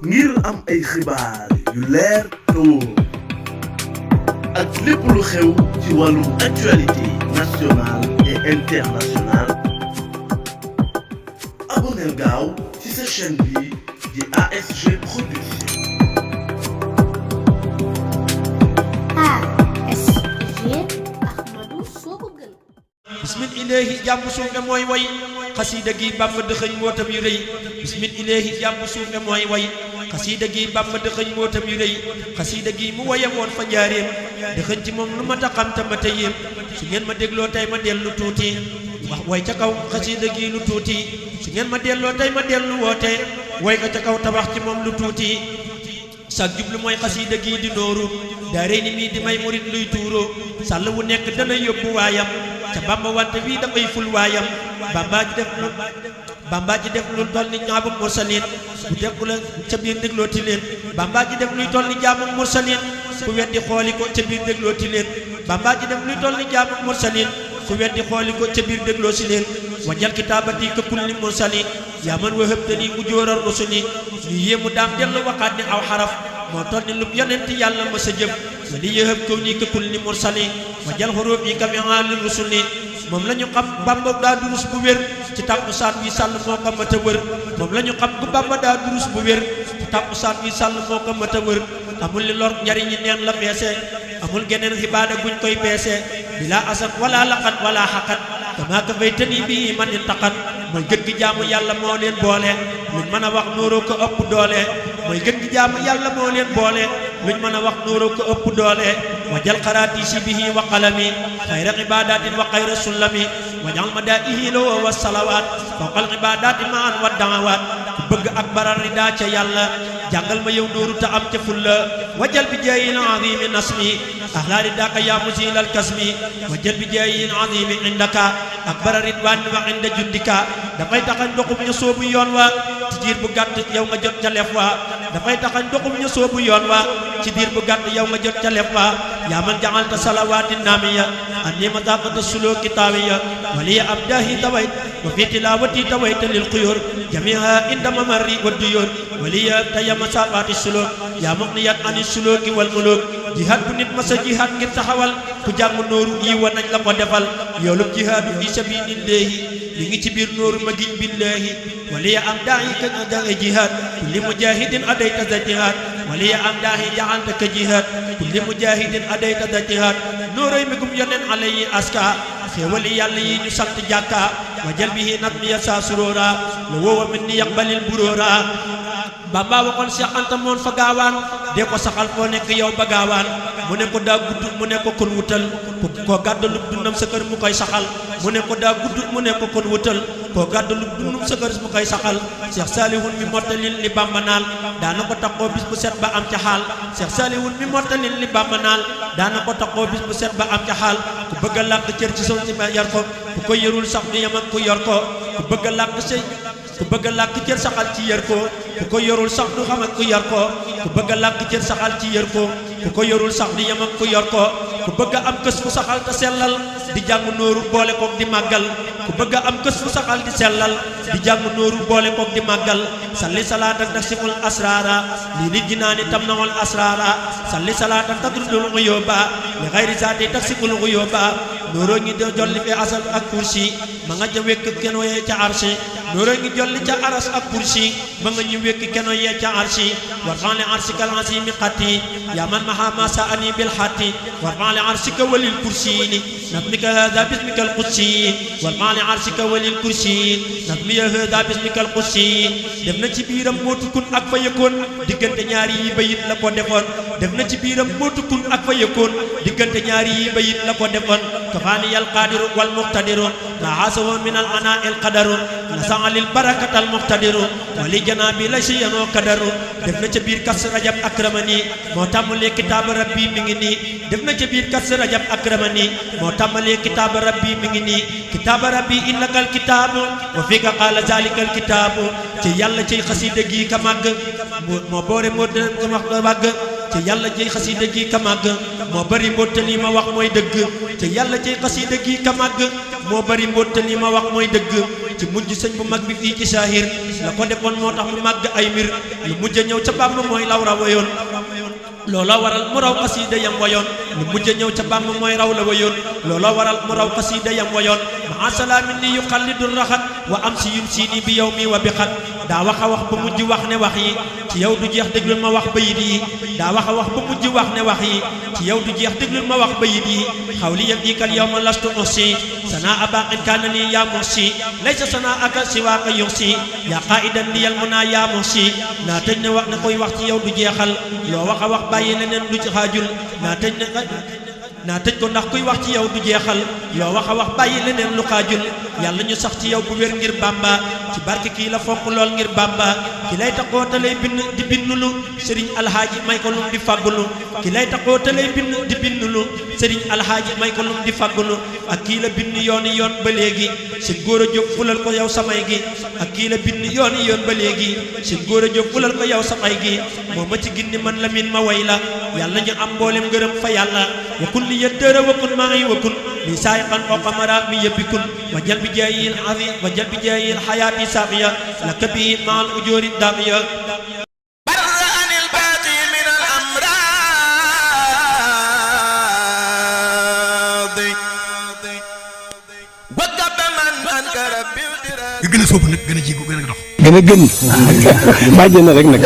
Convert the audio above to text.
ngir am ay xibaar yu leer te wóor ak lépp lu xew ci wàllum actualité nationale et internationale. abonneel gaaw ci sa chaîne bi di ASG Production. bismillahi jàmm suuf ne mooy way xasiida gi Bàmba dëxëñ mootam yu rëy bismillahi jàmm suuf ne mooy way xasiida gi Bàmba dëxëñ mootam yu rëy xasiida gi mu waye woon fa njaareem dëxëñ ci moom lu ma taxam te ma tëyeem su ngeen ma dégloo tey ma dellu tuuti wax way ca kaw xasiida gi lu tuuti su ngeen ma delloo tey ma dellu woote way ko ca kaw tabax ci moom lu tuuti sag jublu mooy xasiida gi di nooru daaree ni mii di may murit luy tuuro sàll wu nekk dana yóbbu waayam ca Bàmba wante wii dafay ful waayam Bàmba ji def lu toll ni ñaabum mursalin bu dekku la ca biir déglooti leen Bàmba ji def luy toll ni jaamum mursalin ku weddi xooli ko ca biir déglooti leen Bàmba ji def luy toll ni jaamum mursalin ku weddi xooli ko ca biir dégloo si leen wajal kitaabati ka kulli mursalin yaa man wahabtani mu jóoral rusuli ñu yéemu daam dellu waxaat ni aw xaraf moo toll ni lu yonent yàlla ma sa jëf wali yëhëb kaw nii ka kulli mursalin wajal xuruuf yi ka mi'aali rusuli moom la ñu xam Bàmba daa durus bu wér ci tàkkusaan wi sàll moo ko mat a wër moom la ñu xam ku Bàmba daa durus bu wér ci tàkkusaan wi sàll moo ko mat a wër amul li lor njariñi neen la peese amul geneen xibaada guñ koy peese bilaa asan wala laqat wala xaqat damaa ko fay tëni bii man intaqat mooy gën gi jaamu yàlla moo leen boole luñ mën a wax nóoroo ko ëpp doole mooy gën gi jaamu yàlla moo leen boole luñ mën a wax nóoroo ko ëpp doole wajal xaraati si bihi wa qalami xayra ibadatin wa xayra sullami wajal madaihi loo wa salawaat fawqal ibadati maan wa daawaat ku bëgg ak barar rida ca yàlla jàngal ma yow nóoru ta am ca fulla wajal bi jaayil azimi nasmi ahlaa ridaka yaa musilal kasmi wajal bi jaayil azimi indaka ak barar ridwaan wa inda jundika dafay taxañ doxum ñu soobu yoon wa ci diir bu gàtt yow nga jot ca lef wa dafay taxañ doxum ñu soobu yoon wa ci diir bu gàtt yow nga jot ca lef wa yaa man jaxalta salawaati naamiya anni mataqata sulooki taawiya waliya abdahi tawayt wa fi tilawati tawayta lil xuyur jamiha inda mamarri wa duyur waliya tayama safaati sulook yaa muqniyat ani sulooki wal muluk jihaad bu nit masa jihaad ngir taxawal ku jàng nooru yi wa nañ la ko defal yoolub jihaadu fi sabilillahi li ngi ci biir nooru ma giñ billahi waliya am daahi ka daahi jihaad kulli mujahidin adayta za jihaad waliya am daahi jaxalta ka jihaad kulli mujahidin adayta za jihaad nooroy mi gum yonen alayhi aska xéewali yàlla yi ñu sant jàkka wa jal bihi natmiya sa suróora la woowa min ni yaqbalil buróora Bàmba waxoon Seex Anta moon fa gaawaan dee ko saxal foo nekk yow ba gaawaan mu ne ko daa gudd mu ne ko kon wutal koo gàddalub dundam sa kër mu koy saxal mu ne ko daa gudd mu ne ko kon wutal koo gàddalub dundam sa kër mu koy saxal Seex Saalihun mi mottalil li Bàmba naal daana ko taxoo bis bu set ba am ca xaal Seex Saalihun mi mottalil li Bàmba naal daana ko taxoo bis bu set ba am ca xaal ku bëgg a làq cër ci son si ma yar ko ku ko yërul sax du yem ak ku yor ko ku bëgg a làq sëy ku bëgg a làkk cër saxal ci yër ko ku ko yorul sax du xam ak ku yor ko ku bëgg a làkk cër saxal ci yër ko ku ko yorul sax di yem ak ku yor ko ku bëgg a am kës fu saxal te sellal di jàng nooru boole koog di màggal ku bëgg a am kës fu saxal di sellal di jàng nooru boole koog di màggal salli salaatan taksiful asrara lii li jinaani tam nawal asrara salli salaatan tadrudul xuyóoba li xayri saati taksiful xuyóoba nooroo ngi jolli fi asal ak kursi ma nga ja wekk keno yee ca arsi nooroo ngi jolli ca aras ak kursi ma nga ñu wekk keno yee ca arsi warfan li arsika al azimi xatti yaa man maha ma sa ani bil xatti warfan li arsika walil kursi nadmika hada bismika al qudsi warfan li arsika walil kursi nadmiya hada bismika al qudsi def na ci biiram mootukun ak fa yëkkoon diggante ñaari yi bayit la ko defoon def na ci biiram mootukun ak fa yëkkoon diggante ñaari yi bayit la ko defoon kafaani al qadiru wal muqtadiru la hasahu min al ana al qadaru la sa'alil barakat al muqtadiru wali janabi la shay'anu qadaru def na ca biir kas rajab akramani moo tàmbalee kitaab rabbi mi ngi nii def na ca biir kas rajab akramani moo tàmbalee kitaab rabbi mi ngi nii kitaab rabbi innakal kitaabu wa fika qaala zalikal kitaabu ci yàlla ci xasida gi ka màgg moo boore moo wax màgg ci yàlla ci xasida gi ka màgg moo bari mbottali ma wax mooy dëgg ci yàlla ci xasida gi ka màgg moo bari mbottali ma wax mooy dëgg ci mujj sëñ bu mag bi fii ci saahir la ko defoon moo tax mu màgg ay mbir lu mujj a ñëw ca Bàmba mooy law ra wayoon loola waral mu raw xasiida yam wayoon lu mujj a ñëw ca Bàmba mooy raw la wayoon loola waral mu raw xasiida yam wayoon maa salaamin ni yu xallidu raxat wa am si yun siini bi yow mi wa bi xat daa wax a wax ba mujj wax ne wax yi ci yow du jeex déglul ma wax bayit yi daa wax a wax ba mujj wax ne wax yi ci yow du jeex déglul ma wax bayit yi xawli yam dikal yow ma lastu usi sanaa abaqin kaana nii yaa musi laysa sanaa aka siwaaka yusi yaa qaidan liyal munaa yaa musi naa tëj ne wax ne koy wax ci yow du jeexal loo wax a wax bàyyi leneen lu ci xaajul naa tëj ko ndax kuy wax ci yow du jeexal loo wax a wax bàyyi leneen lu xaajul yàlla ñu sax ci yow bu wér ngir Bàmba ci barke kii la fonk lool ngir Bàmba ki lay taxoo te lay bind di bindulu sëriñ alhaaji may ko lum di faggulu ki lay taxoo te lay bind di bindulu sëriñ alhaaji may ko lum di faggulu ak kii la bind yooni yoon ba léegi si góor a jóg fulal ko yow samay gi ak kii la bind yooni yoon ba léegi si góor a jóg fulal ko yow samay gi moo ma ci gindi man la min ma way la yàlla ñu am mboolem ngërëm fa yàlla wa kun li yëddëra wa kun maa ngi wa kun li saayiqan oo xamara mi yëbbi kun wa jal bi jaayil azim wa jal bi jaayil xayaati saaqiya la kabi maal ujoori daaqiya nga gën a sóobu nag gën a jigu gën a dox gën a gën bàjjee na rek nag